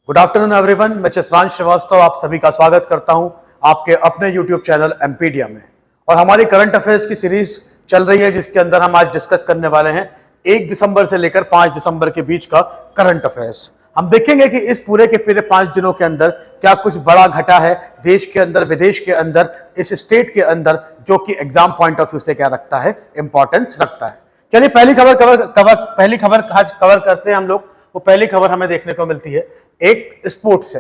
Good afternoon everyone, मैं चित्रांश श्रीवास्तव आप सभी का स्वागत करता हूं आपके अपने यूट्यूब चैनल एमपीडिया में। और हमारी करंट अफेयर्स की सीरीज चल रही है जिसके अंदर हम आज डिस्कस करने वाले हैं 1 दिसंबर से लेकर 5 दिसंबर के बीच का करंट अफेयर्स। हम देखेंगे कि इस पूरे 5 दिनों के अंदर क्या कुछ बड़ा घटा है देश के अंदर, विदेश के अंदर, इस स्टेट के अंदर, जो कि एग्जाम पॉइंट ऑफ व्यू से क्या रखता है, इंपॉर्टेंस रखता है। चलिए पहली खबर आज कवर करते हैं हम लोग। वो पहली खबर हमें देखने को मिलती है एक स्पोर्ट्स से।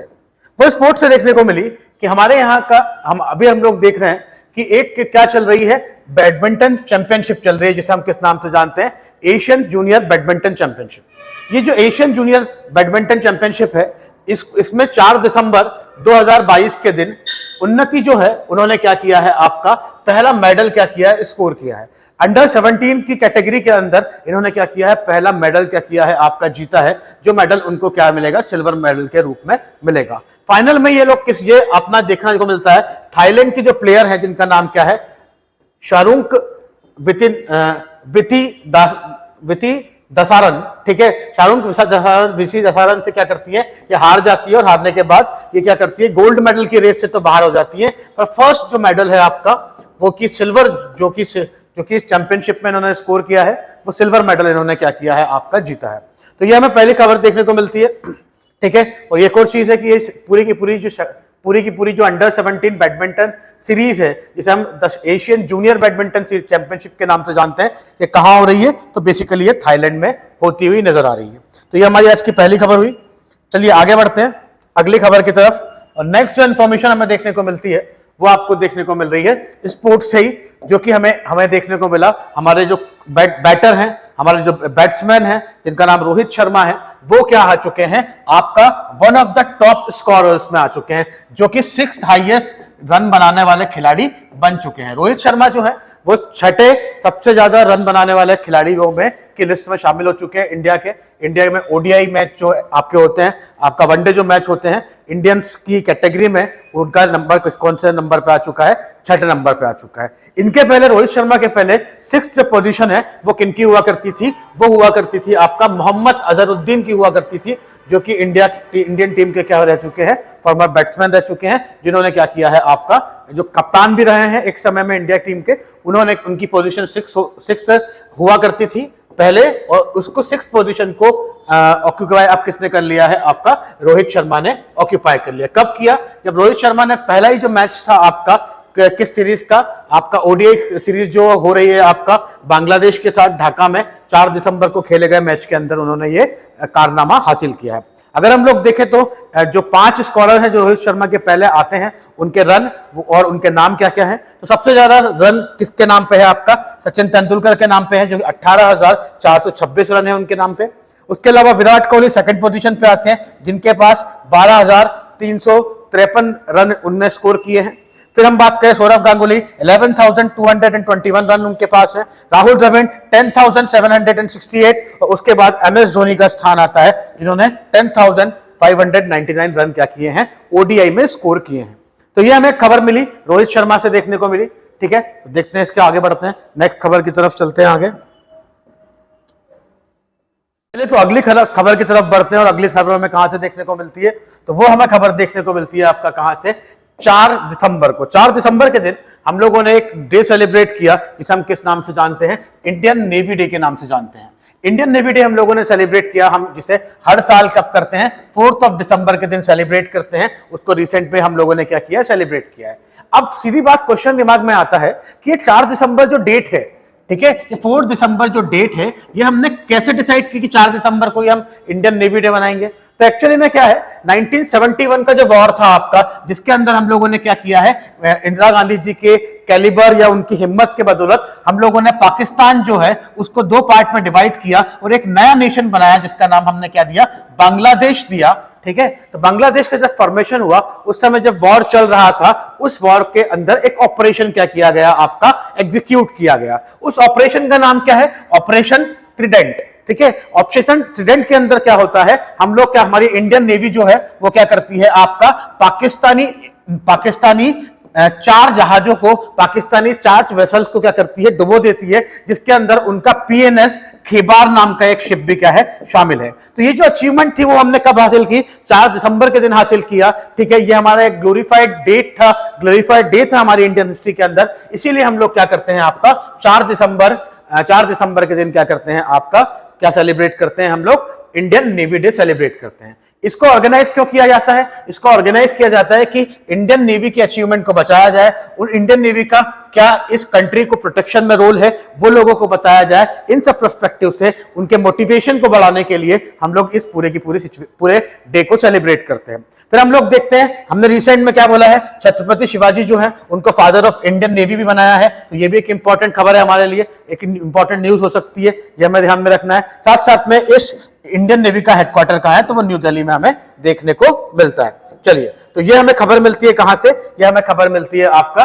वो स्पोर्ट्स से देखने को मिली कि हमारे यहाँ का हम लोग देख रहे हैं कि एक क्या चल रही है, बैडमिंटन चैंपियनशिप चल रही है जिसे हम किस नाम से जानते हैं, एशियन जूनियर बैडमिंटन चैंपियनशिप। ये जो एशियन जूनियर बैडमिंटन चैंपियनशिप है इसमें 4 दिसंबर 2022 के दिन उन्नति जो है उन्होंने क्या किया है, आपका पहला मेडल क्या किया है, स्कोर किया है। अंडर 17 की कैटेगरी के अंदर इन्होंने क्या किया है, पहला मेडल क्या किया है, आपका जीता है। जो मेडल उनको क्या मिलेगा, सिल्वर मेडल के रूप में मिलेगा। फाइनल में ये लोग ये अपना देखने को मिलता है, थाईलैंड की जो प्लेयर है जिनका नाम क्या है, शारुंक विति दसारन, ठीक है। शारुंक दसारन से क्या करती है, ये हार जाती है और हारने के बाद ये क्या करती है, गोल्ड मेडल की रेस से तो बाहर हो जाती है। पर फर्स्ट जो मेडल है आपका वो की सिल्वर, जो कि चैंपियनशिप में इन्होंने स्कोर किया है, वो सिल्वर मेडल इन्होंने क्या किया है, आपका जीता है। तो ये हमें पहली खबर देखने को मिलती है, ठीक है। और एक और चीज है कि ये पूरी की पूरी जो अंडर 17 बैडमिंटन सीरीज है जिसे हम एशियन जूनियर बैडमिंटन चैंपियनशिप के नाम से जानते हैं, ये कहाँ हो रही है, तो बेसिकली ये थाईलैंड में होती हुई नजर आ रही है। तो ये हमारी आज की पहली खबर हुई। चलिए आगे बढ़ते हैं अगली खबर की तरफ। और नेक्स्ट जो इन्फॉर्मेशन हमें देखने को मिलती है वो आपको देखने को मिल रही है स्पोर्ट्स से ही, जो कि हमें देखने को मिला। हमारे जो बैटर हैं, हमारे जो बैट्समैन हैं जिनका नाम रोहित शर्मा है, वो क्या आ चुके हैं, आपका one of the top scorers में आ चुके हैं, जो कि 6th हाईएस्ट रन बनाने वाले खिलाड़ी बन चुके हैं। रोहित शर्मा जो है वो 6ठे सबसे ज्यादा रन बनाने वाले खिलाड़ियों में की लिस्ट में शामिल हो चुके हैं इंडिया में ओडीआई मैच जो आपके होते हैं, आपका वनडे जो मैच होते हैं इंडियंस की कैटेगरी में, उनका नंबर कौन से नंबर पे आ चुका है, 6ठे नंबर पे आ चुका है। इनके पहले, रोहित शर्मा के पहले 6th पोजीशन है वो किनकी हुआ करती थी, वो हुआ करती थी आपका मोहम्मद अजहरुद्दीन की हुआ करती थी, जो कि इंडियन टीम के क्या रह चुके हैं, फॉर्मर बैट्समैन रह चुके हैं, जिन्होंने क्या किया है, आपका जो कप्तान भी रहे हैं एक समय में इंडिया टीम के, उन्होंने उनकी पोजीशन 6 हुआ करती थी पहले, और उसको 6th पोजीशन को ऑक्यूपाई अब किसने कर लिया है, आपका रोहित शर्मा ने ऑक्यूपाई कर लिया। कब किया, जब रोहित शर्मा ने पहला ही जो मैच था आपका किस सीरीज का, आपका ओडीआई सीरीज जो हो रही है आपका बांग्लादेश के साथ ढाका में 4 दिसंबर को खेले गए मैच के अंदर उन्होंने ये कारनामा हासिल किया है। अगर हम लोग देखें तो जो 5 स्कोरर हैं जो रोहित शर्मा के पहले आते हैं, उनके रन और उनके नाम क्या क्या है, तो सबसे ज्यादा रन किसके नाम पे है, आपका सचिन तेंदुलकर के नाम पे है, जो 18,426 रन है उनके नाम पे। उसके अलावा विराट कोहली 2nd पोजीशन पे आते हैं, जिनके पास 12,353 रन उनने स्कोर किए हैं। फिर हम बात करें सौरव गांगुली, 11,221 रन उनके पास है। राहुल द्रविड़ 10,768, और उसके बाद एमएस धोनी का स्थान आता है, जिन्होंने 10,599 रन क्या किए हैं, ओडीआई में स्कोर किए हैं। तो ये हमें खबर मिली, रोहित शर्मा से देखने को मिली, ठीक है। देखते हैं इसके आगे बढ़ते हैं, नेक्स्ट खबर की तरफ चलते हैं आगे। पहले तो अगली खबर की तरफ बढ़ते हैं, और अगली खबर हमें कहां से देखने को मिलती है, तो वो हमें खबर देखने को मिलती है आपका कहां से, 4 दिसंबर को। 4 दिसंबर के दिन हम लोगों ने एक डे सेलिब्रेट किया जिसे हम किस नाम से जानते हैं, इंडियन नेवी डे के नाम से जानते हैं। इंडियन नेवी डे हम लोगों ने सेलिब्रेट किया, हम जिसे हर साल कब करते हैं, 4 दिसंबर के दिन सेलिब्रेट करते हैं। उसको रिसेंट में हम लोगों ने क्या किया, सेलिब्रेट किया है। अब सीधी बात क्वेश्चन दिमाग में आता है कि ये 4 दिसंबर जो डेट है, ठीक है, ये 4 दिसंबर जो डेट है, ये हमने कैसे डिसाइड की कि 4 दिसंबर को ही हम इंडियन नेवी डे मनाएंगे। तो एक्चुअली में क्या है, 1971 का जो वॉर था आपका, जिसके अंदर हम लोगों ने क्या किया है, इंदिरा गांधी जी के कैलिबर या उनकी हिम्मत के बदौलत हम लोगों ने पाकिस्तान जो है उसको 2 पार्ट में डिवाइड किया और एक नया नेशन बनाया, जिसका नाम हमने क्या दिया, बांग्लादेश दिया, ठीक है। तो बांग्लादेश का जब फॉर्मेशन हुआ, उस समय जब वॉर चल रहा था, उस वॉर के अंदर एक ऑपरेशन क्या किया गया, आपका एग्जीक्यूट किया गया। उस ऑपरेशन का नाम क्या है, ऑपरेशन ट्रिडेंट, ठीक है। ऑपरेशन ट्रिडेंट के अंदर क्या होता है, हम लोग क्या, हमारी इंडियन नेवी जो है वो क्या करती है, आपका पाकिस्तानी चार जहाजों को, पाकिस्तानी 4 वेसल्स को क्या करती है, डुबो देती है, जिसके अंदर उनका पीएनएस खेबार नाम का एक शिप भी क्या है, शामिल है। तो ये जो अचीवमेंट थी वो हमने कब हासिल की, 4 दिसंबर के दिन हासिल किया। ठीक है, ये हमारा एक ग्लोरीफाइड डेट था, ग्लोरीफाइड डे था हमारी इंडियन हिस्ट्री के अंदर। इसीलिए हम लोग क्या करते हैं, आपका 4 दिसंबर के दिन क्या करते हैं, आपका क्या सेलिब्रेट करते हैं, हम लोग इंडियन नेवी डे सेलिब्रेट करते हैं। इसको ऑर्गेनाइज क्यों किया जाता है, इसको ऑर्गेनाइज किया जाता है कि इंडियन नेवी की अचीवमेंट को बचाया जाए, और इंडियन नेवी का क्या इस कंट्री को प्रोटेक्शन में रोल है वो लोगों को बताया जाए। इन सब पर्सपेक्टिव से उनके मोटिवेशन को बढ़ाने के लिए हम लोग इस पूरे डे को सेलिब्रेट करते हैं। फिर हम लोग देखते हैं, हमने रिसेंट में क्या बोला है, छत्रपति शिवाजी जो है उनको फादर ऑफ इंडियन नेवी भी बनाया है। तो ये भी एक इंपॉर्टेंट खबर है हमारे लिए, एक इंपॉर्टेंट न्यूज हो सकती है, ये हमें ध्यान में रखना है। साथ साथ में इस इंडियन नेवी का हेडक्वार्टर कहां है, तो वो न्यू दिल्ली में हमें देखने को मिलता है। चलिए, तो ये हमें खबर मिलती है कहां से, ये हमें खबर मिलती है आपका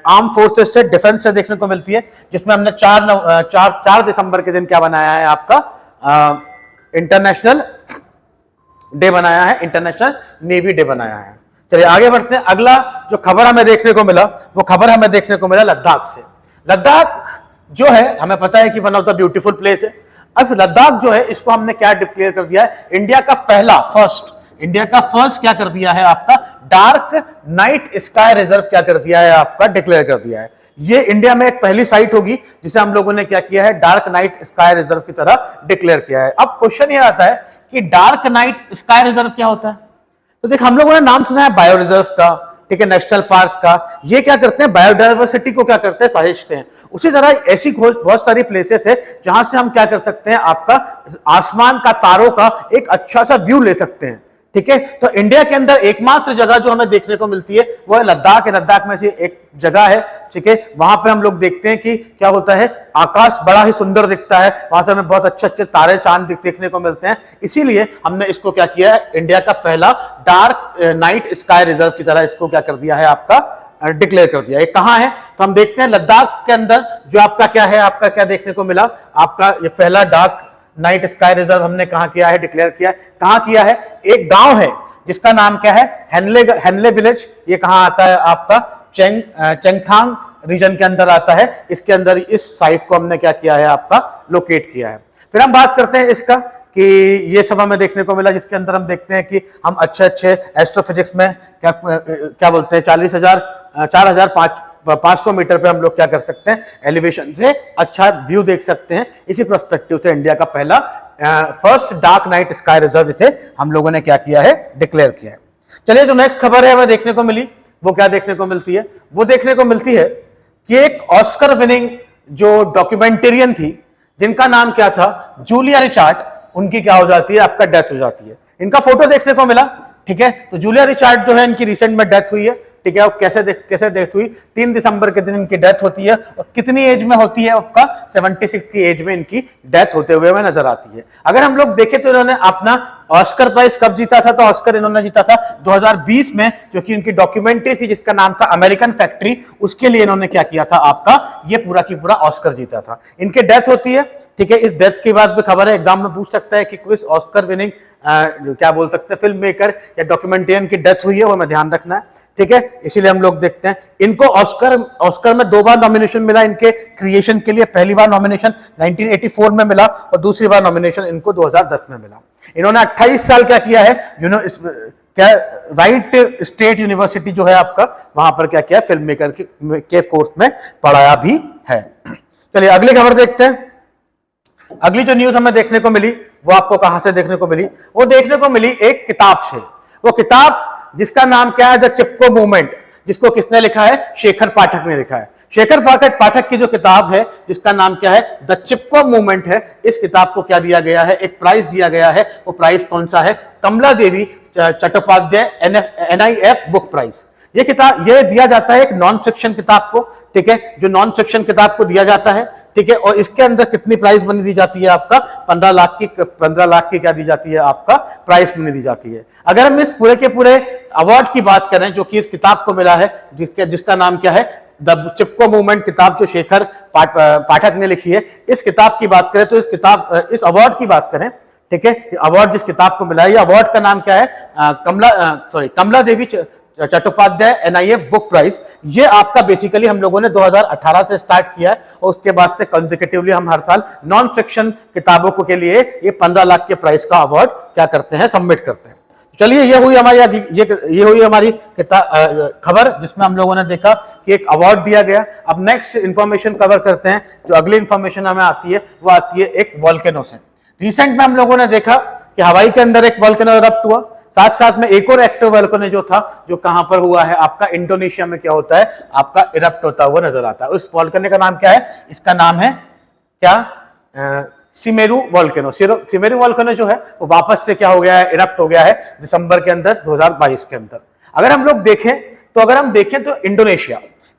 आर्म फोर्सेस से, डिफेंस से देखने को मिलती है, जिसमें हमने 4 दिसंबर के दिन क्या बनाया है, आपका इंटरनेशनल डे बनाया है, इंटरनेशनल नेवी डे बनाया है। चलिए आगे बढ़ते हैं। अगला जो खबर हमें देखने को मिला, वो खबर हमें देखने को मिला लद्दाख से। लद्दाख जो है हमें पता है कि one of the beautiful place है। अब लद्दाख जो है इसको हमने क्या डिक्लेयर कर दिया है, इंडिया का फर्स्ट क्या कर दिया है, आपका डार्क नाइट स्काई रिजर्व क्या कर दिया है, आपका डिक्लेयर कर दिया है। ये इंडिया में एक पहली साइट होगी जिसे हम लोगों ने क्या किया है, डार्क नाइट स्काई रिजर्व की तरह डिक्लेयर किया है। अब क्वेश्चन ये आता है कि डार्क नाइट स्काई रिजर्व क्या होता है। तो देख, हम लोगों ने नाम सुना है बायो रिजर्व का, ठीक है, नेशनल पार्क का। ये क्या करते हैं, बायोडाइवर्सिटी को क्या करते हैं, सहेजते हैं। उसी तरह ऐसी बहुत सारी प्लेसेस है जहां से हम क्या कर सकते हैं, आपका आसमान का, तारों का एक अच्छा सा व्यू ले सकते हैं। ठीक है, तो इंडिया के अंदर एकमात्र जगह जो हमें देखने को मिलती है वो है लद्दाख है। लद्दाख में से एक जगह है, ठीक है, वहां पे हम लोग देखते हैं कि क्या होता है, आकाश बड़ा ही सुंदर दिखता है, वहां से हमें बहुत अच्छे तारे चांद देखने को मिलते हैं। इसीलिए हमने इसको क्या किया है, इंडिया का पहला डार्क नाइट स्काई रिजर्व की तरह इसको क्या कर दिया है, आपका डिक्लेयर कर दिया। ये कहां है, तो हम देखते हैं लद्दाख के अंदर जो आपका क्या है, आपका क्या देखने को मिला, आपका ये पहला डार्क नाइट स्काई रिजर्व हमने कहां किया है, डिक्लेयर किया। कहां किया है, एक गांव है जिसका नाम क्या है, हेनले विलेज। ये कहां आता है, आपका चेंगथांग रीजन के अंदर आता है। इसके अंदर इस साइट को हमने क्या किया है, आपका लोकेट किया है। फिर हम बात करते हैं इसका कि ये सब हमें देखने को मिला, जिसके अंदर हम देखते हैं कि हम अच्छे एस्ट्रोफिजिक्स में क्या बोलते हैं, 4,500 मीटर पे हम लोग क्या कर सकते हैं, एलिवेशन से अच्छा व्यू देख सकते हैं। इसी पर्सपेक्टिव से इंडिया का पहला first dark night sky reserve इसे हम लोगों ने क्या किया है, डिक्लेयर किया है। चलिए, जो नेक्स्ट खबर है हमें देखने को मिली, वो क्या देखने को मिलती है, वो देखने को मिलती है कि एक ऑस्कर विनिंग जो डॉक्यूमेंटेरियन थी, जिनका नाम क्या था, जूलिया रिचार्ड, उनकी क्या हो जाती है, आपका डेथ हो जाती है। इनका फोटो देखने को मिला, ठीक है। तो जूलिया रिचार्ड जो है, इनकी रिसेंट में डेथ हुई है, ठीक है। कैसे डेथ हुई, 3 दिसंबर के दिन इनकी डेथ होती है। और कितनी एज में होती है, आपका 76 की एज में इनकी डेथ होते हुए हमें नजर आती है। अगर हम लोग देखें तो इन्होंने अपना ऑस्कर प्राइज कब जीता था, तो ऑस्कर इन्होंने जीता था 2020 में, जो कि उनकी डॉक्यूमेंट्री थी जिसका नाम था अमेरिकन फैक्ट्री। उसके लिए इन्होंने क्या किया था, आपका ये पूरा की पूरा ऑस्कर जीता था। इनकी डेथ होती है, ठीक है। इस डेथ के बाद भी खबर है, एग्जाम में पूछ सकता है कि कोई ऑस्कर विनिंग क्या बोल सकते हैं, फिल्म मेकर या डॉक्यूमेंटेरियन की डेथ हुई है, वो हमें ध्यान रखना है, ठीक है। इसीलिए हम लोग देखते हैं इनको ऑस्कर में 2 बार नॉमिनेशन मिला इनके क्रिएशन के लिए। पहली बार नॉमिनेशन 1984 में मिला और दूसरी बार नॉमिनेशन इनको 2010 में मिला। इन्होंने 28 साल क्या किया है, राइट स्टेट यूनिवर्सिटी जो है आपका, वहां पर क्या किया, फिल्म मेकर के कोर्स में पढ़ाया भी है। चलिए अगली खबर देखते हैं। अगली जो न्यूज हमें देखने को मिली, वो आपको कहां से देखने को मिली, वो देखने को मिली एक किताब से। वो किताब जिसका नाम क्या है, द चिपको मूवमेंट, जिसको किसने लिखा है, शेखर पाठक ने लिखा है। शेखर पाठक की जो किताब है जिसका नाम क्या है, द चिपको मूवमेंट है। इस किताब को क्या दिया गया है, एक प्राइज दिया गया है। वो प्राइज कौन सा है, कमला देवी चट्टोपाध्याय NIF बुक प्राइज। ये किताब ये दिया जाता है एक नॉन फिक्शन किताब को, ठीक है, जो नॉन फिक्शन किताब को दिया जाता है, ठीक है। और इसके अंदर कितनी प्राइस मनी दी जाती है, आपका 15 लाख की क्या दी जाती है, आपका प्राइस मनी दी जाती है। अगर हम इस पूरे के पूरे अवार्ड की बात करें जो कि इस किताब को मिला है, जिसका नाम क्या है, द चिपको मूवमेंट किताब, जो शेखर पाठक ने लिखी है। इस किताब की बात करें तो इस अवार्ड की बात करें, ठीक है, अवार्ड जिस किताब को मिला है, ये अवार्ड का नाम क्या है, कमला देवी चट्टोपाध्याय NIF बुक प्राइस, ये आपका बेसिकली हम लोगों ने 2018 से स्टार्ट किया है और उसके बाद से कंसेक्यूटिवली हम हर साल नॉन फिक्शन किताबों को के लिए ये 15 लाख के प्राइस का अवार्ड क्या करते हैं, सबमिट करते हैं। चलिए ये हुई हमारी खबर जिसमें हम लोगों ने देखा कि एक अवार्ड दिया गया। अब नेक्स्ट इंफॉर्मेशन कवर करते हैं, जो अगली इंफॉर्मेशन हमें आती है वो आती है एक वॉल्केनो से। रिसेंट में हम लोगों ने देखा कि हवाई के अंदर एक वॉल्केनो इरप्ट हुआ, साथ साथ में एक और एक्टिव वॉल्केनो जो था, जो कहां पर हुआ है आपका इंडोनेशिया में क्या होता है आपका इरप्ट होता हुआ नजर आता है। उस वॉल्केनो का नाम क्या है, इसका नाम है क्या सिमेरू वॉल्केनो। सिमेरू वॉल्केनो जो है वो वापस से क्या हो गया है, इरप्ट हो गया है दिसंबर के अंदर 2022 के अंदर। अगर हम लोग देखें तो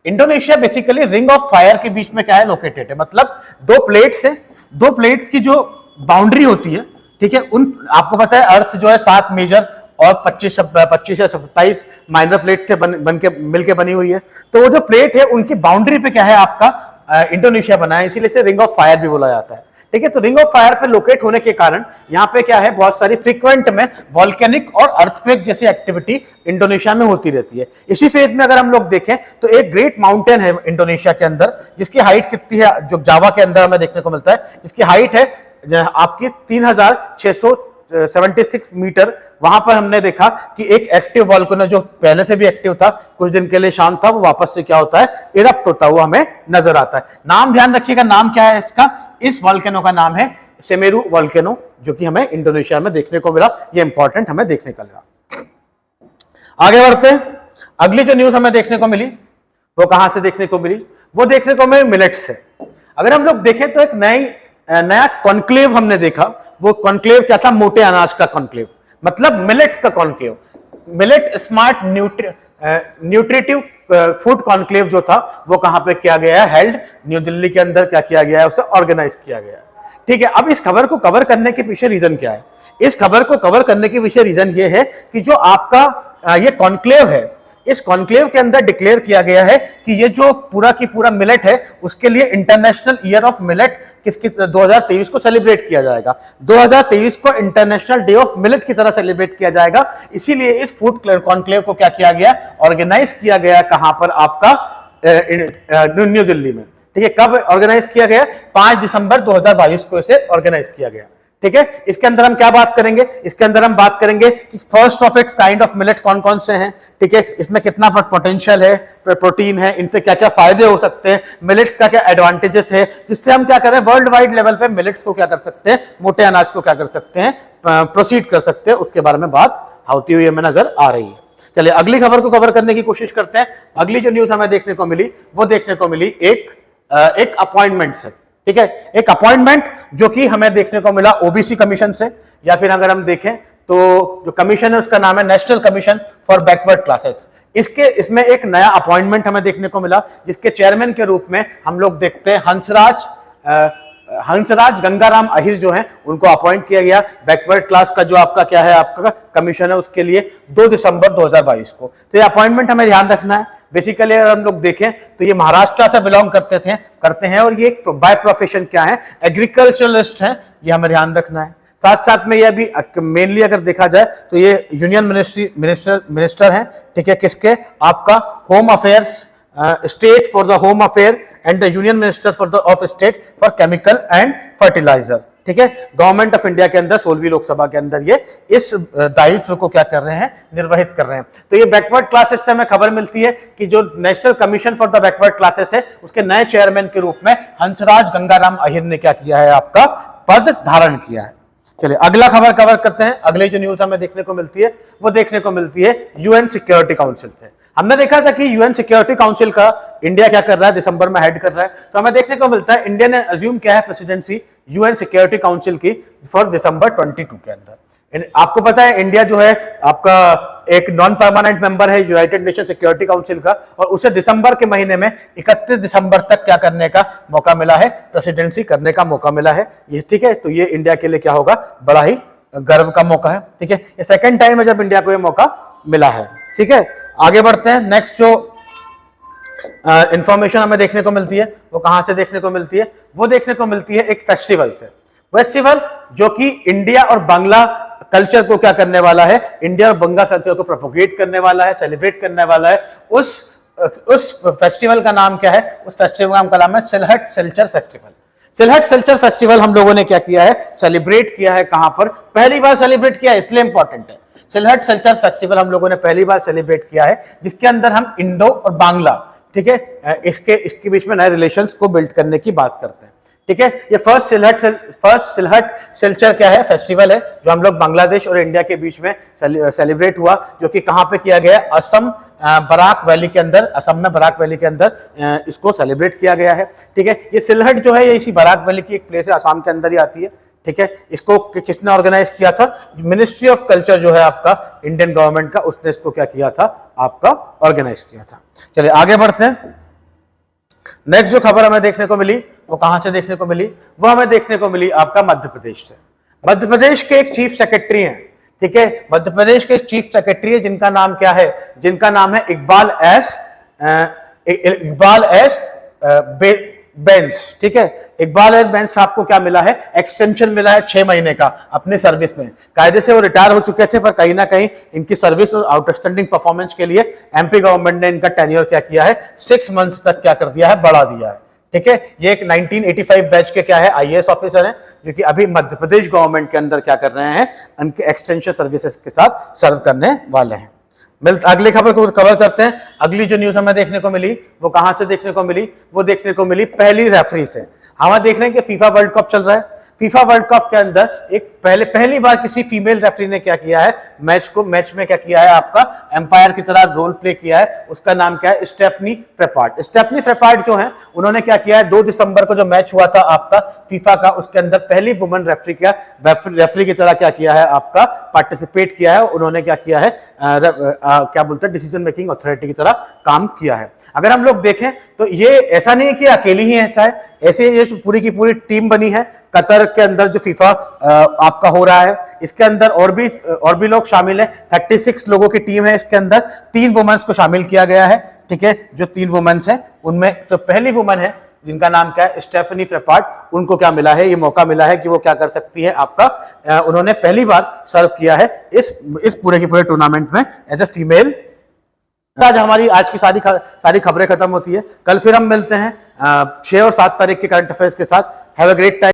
Indonesia basically ring of fire के बीच में क्या है, लोकेटेड है। मतलब दो प्लेट्स की जो बाउंड्री होती है, ठीक है, उन आपको पता है अर्थ जो है 7 मेजर और 25 या 27 माइनर प्लेट से मिलकर बनी हुई है। तो वो जो प्लेट है उनकी बाउंड्री पे क्या है आपका इंडोनेशिया बना है, इसीलिए इसे रिंग ऑफ फायर भी बोला जाता है। ठीक है, तो रिंग ऑफ फायर पे लोकेट होने के कारण यहाँ पे क्या है, बहुत सारी फ्रीक्वेंट में वॉल्केनिक और अर्थक्वेक जैसी एक्टिविटी इंडोनेशिया में होती रहती है। इसी फेज में अगर हम लोग देखें तो एक ग्रेट माउंटेन है इंडोनेशिया के अंदर, जिसकी हाइट कितनी है, जो जावा के अंदर हमें देखने को मिलता है, जिसकी हाइट है आपकी 3676 मीटर। वहां पर हमने देखा कि एक एक्टिव वॉल्केनो जो पहले से भी एक्टिव था, कुछ दिन के लिए शांत था, वो वापस से क्या होता है, इरप्ट होता हुआ हमें नजर आता है। नाम ध्यान रखिएगा, नाम क्या है इसका, इस वॉल्केनो का नाम है सेमेरू वॉल्केनो, जो कि हमें इंडोनेशिया में देखने को मिला। ये इंपॉर्टेंट हमें देखने को मिला। आगे बढ़ते हैं, अगली जो न्यूज हमें देखने को मिली वो कहां से देखने को मिली, वो देखने को मिली मिलेट से। अगर हम लोग देखें तो एक नया कॉन्क्लेव हमने देखा। वो कॉन्क्लेव क्या था, मोटे अनाज का कॉन्क्लेव, मतलब मिलेट्स का conclave, millet smart nutritive food conclave जो था वो कहां पे किया गया है, हेल्ड न्यू दिल्ली के अंदर क्या किया गया है, उसे ऑर्गेनाइज किया गया है। ठीक है, अब इस खबर को कवर करने के पीछे रीजन क्या है, इस खबर को कवर करने के पीछे रीजन ये है कि जो आपका ये कॉन्क्लेव है, इस कॉन्क्लेव के अंदर डिक्लेयर किया गया है कि ये जो पूरा की पूरा मिलेट है उसके लिए इंटरनेशनल ईयर ऑफ मिलेट 2023 को सेलिब्रेट किया जाएगा। 2023 को इंटरनेशनल डे ऑफ मिलेट की तरह सेलिब्रेट किया जाएगा। इसीलिए इस फूड कॉन्क्लेव को क्या किया गया, ऑर्गेनाइज किया गया। कहां पर आपका न्यू दिल्ली में। ठीक है, कब ऑर्गेनाइज किया गया, 5 दिसंबर 2022 को इसे ऑर्गेनाइज किया गया। ठीक है, इसके अंदर हम क्या बात करेंगे, इसके अंदर हम बात करेंगे कि first of its kind of millet कौन कौन से हैं। ठीक है, इसमें कितना पोटेंशियल है, प्रोटीन है, इनसे क्या क्या फायदे हो सकते हैं, मिलेट्स का क्या एडवांटेजेस है, जिससे हम क्या करें, वर्ल्ड वाइड लेवल पे मिलेट्स को क्या कर सकते हैं, मोटे अनाज को क्या कर सकते हैं, प्रोसीड कर सकते हैं। उसके बारे में बात होती हुई हमें नजर आ रही है। चलिए अगली खबर को कवर करने की कोशिश करते हैं। अगली जो न्यूज हमें देखने को मिली वो देखने को मिली एक अपॉइंटमेंट से। ठीक है, एक अपॉइंटमेंट जो कि हमें देखने को मिला ओबीसी कमीशन से, या फिर अगर हम देखें तो जो कमीशन है उसका नाम है national commission for backward classes. इसमें एक नया अपॉइंटमेंट हमें देखने को मिला, जिसके चेयरमैन के रूप में हम लोग देखते हैं हंसराज गंगाराम अहिर जो हैं, उनको अपॉइंट किया गया। बैकवर्ड क्लास का जो आपका क्या है, आपका कमीशन है, उसके लिए 2 दिसंबर 2022 को। तो ये अपॉइंटमेंट हमें ध्यान रखना है। बेसिकली अगर हम लोग देखें तो ये महाराष्ट्र से बिलोंग करते हैं और ये बाय प्रोफेशन क्या है, एग्रीकल्चरलिस्ट हैं, ये हमें ध्यान रखना है। साथ साथ में ये भी मेनली अगर देखा जाए तो ये यूनियन मिनिस्टर हैं। ठीक है, किसके, आपका home affairs, state for the home affair and the union minister of state for chemical and fertilizer. ठीक है, गवर्नमेंट ऑफ इंडिया के अंदर 16वीं लोकसभा के अंदर ये इस दायित्व को क्या कर रहे हैं, निर्वहित कर रहे हैं। तो ये बैकवर्ड क्लासेस से हमें खबर मिलती है कि जो national commission for the backward classes है उसके नए चेयरमैन के रूप में हंसराज गंगाराम अहिर ने क्या किया है, आपका पद धारण किया है। चलिए अगला खबर कवर करते हैं। अगली जो न्यूज हमें देखने को मिलती है वो देखने को मिलती है यूएन सिक्योरिटी काउंसिल से। हमने देखा था कि यूएन सिक्योरिटी काउंसिल का इंडिया क्या कर रहा है, दिसंबर में हेड कर रहा है। तो हमें देखने को मिलता है इंडिया ने अज्यूम किया है प्रेसिडेंसी यूएन सिक्योरिटी काउंसिल की फॉर दिसंबर 22 के अंदर। आपको पता है इंडिया जो है आपका एक नॉन परमानेंट मेंबर है यूनाइटेड नेशन सिक्योरिटी काउंसिल का, और उसे दिसंबर के महीने में 31 दिसंबर तक क्या करने का मौका मिला है, प्रेसिडेंसी करने का मौका मिला है। ये ठीक है, तो ये इंडिया के लिए क्या होगा, बड़ा ही गर्व का मौका है। ठीक है, ये सेकंड टाइम है जब इंडिया को ये मौका मिला है। ठीक है, आगे बढ़ते हैं। नेक्स्ट जो इंफॉर्मेशन हमें देखने को मिलती है वो कहां से देखने को मिलती है, वो देखने को मिलती है एक फेस्टिवल से। फेस्टिवल जो कि इंडिया और बांग्ला कल्चर को क्या करने वाला है, इंडिया और बांग्ला कल्चर को प्रोपोगेट करने वाला है, सेलिब्रेट करने वाला है। उस फेस्टिवल का नाम क्या है? उस फेस्टिवल का नाम है सिलहट सिलचर फेस्टिवल। सिलहट सिलचर फेस्टिवल हम लोगों ने क्या किया है? सेलिब्रेट किया है। कहां पर? पहली बार सेलिब्रेट किया है, इसलिए इंपॉर्टेंट है। सिलहट सिलचर फेस्टिवल हम लोगों ने पहली बार सेलिब्रेट किया है, जिसके अंदर हम इंडो और बांग्ला, ठीक है, इसके बीच में नए रिलेशंस को बिल्ड करने की बात करते हैं। ठीक है, ये फर्स्ट सिलहट सिलचर क्या है? फेस्टिवल है, जो हम लोग बांग्लादेश और इंडिया के बीच में सेलिब्रेट हुआ, जो कि कहां पे किया गया? असम बराक वैली के अंदर, असम में बराक वैली के अंदर इसको सेलिब्रेट किया गया है। ठीक है, ये सिलहट जो है ये इसी बराक वैली की एक प्लेस है, असम के अंदर ही आती है। ठीक है, इसको किसने ऑर्गेनाइज किया था? मिनिस्ट्री ऑफ कल्चर जो है आपका इंडियन गवर्नमेंट का, उसने इसको क्या किया था? आपका ऑर्गेनाइज किया था। चलिए आगे बढ़ते हैं। नेक्स्ट जो खबर हमें देखने को मिली वो कहां से देखने को मिली? वो हमें देखने को मिली आपका मध्य प्रदेश से। मध्य प्रदेश के एक चीफ सेक्रेटरी हैं, ठीक है, मध्य प्रदेश के चीफ सेक्रेटरी है, जिनका नाम क्या है? जिनका नाम है इकबाल एस बेंस। ठीक है, इकबाल एस बेंस साहब को क्या मिला है? एक्सटेंशन मिला है 6 महीने का अपने सर्विस में। कायदे से वो रिटायर हो चुके थे, पर कहीं ना कहीं इनकी सर्विस और आउटस्टैंडिंग परफॉर्मेंस के लिए एमपी गवर्नमेंट ने इनका टेन्योर क्या किया है? 6 मंथ्स तक क्या कर दिया है? बढ़ा दिया है। ठीक है, ये एक 1985 बैच के क्या है? आईएएस ऑफिसर हैं, जो कि अभी मध्य प्रदेश गवर्नमेंट के अंदर क्या कर रहे हैं? उनके एक्सटेंशन सर्विसेज के साथ सर्व करने वाले हैं। अगली खबर को कवर करते हैं। अगली जो न्यूज हमें देखने को मिली वो कहां से देखने को मिली? वो देखने को मिली पहली रेफरी से। हम देख रहे हैं कि फीफा वर्ल्ड कप चल रहा है। फीफा वर्ल्ड कप के अंदर एक पहली बार किसी फीमेल रेफरी ने क्या किया है? मैच में क्या किया है? आपका एम्पायर की तरह रोल प्ले किया है। उसका नाम क्या है? स्टेफनी फ्रेपार्ट। स्टेफनी फ्रेपार्ट जो है, उन्होंने क्या किया है? 2 दिसंबर को जो मैच हुआ था आपका फीफा का, उसके अंदर पहली वुमन रेफरी की तरह क्या किया है? आपका पार्टिसिपेट किया है। उन्होंने क्या किया है? क्या बोलते हैं, डिसीजन मेकिंग अथॉरिटी की तरह काम किया है। अगर हम लोग देखें तो ये ऐसा नहीं कि अकेली ही ऐसा है, ऐसे ये पूरी की पूरी टीम बनी है। कतर के अंदर जो फीफा आपका हो रहा है, इसके अंदर और भी लोग शामिल हैं। 36 लोगों की टीम है, इसके अंदर 3 वुमेन्स को शामिल किया गया है। ठीक है, जो 3 वुमेन्स हैं उनमें जो पहली वुमन है, जिनका नाम क्या है? स्टेफनी फ्रेपार्ट, उनको क्या मिला है? ये मौका मिला है कि वो क्या कर सकती है? आपका उन्होंने पहली बार सर्व किया है इस पूरे के पूरे टूर्नामेंट में एज ए फीमेल। आज की सारी खबरें खत्म होती है। कल फिर हम मिलते हैं 6 और 7 तारीख के करंट अफेयर्स के साथ। Have a great time.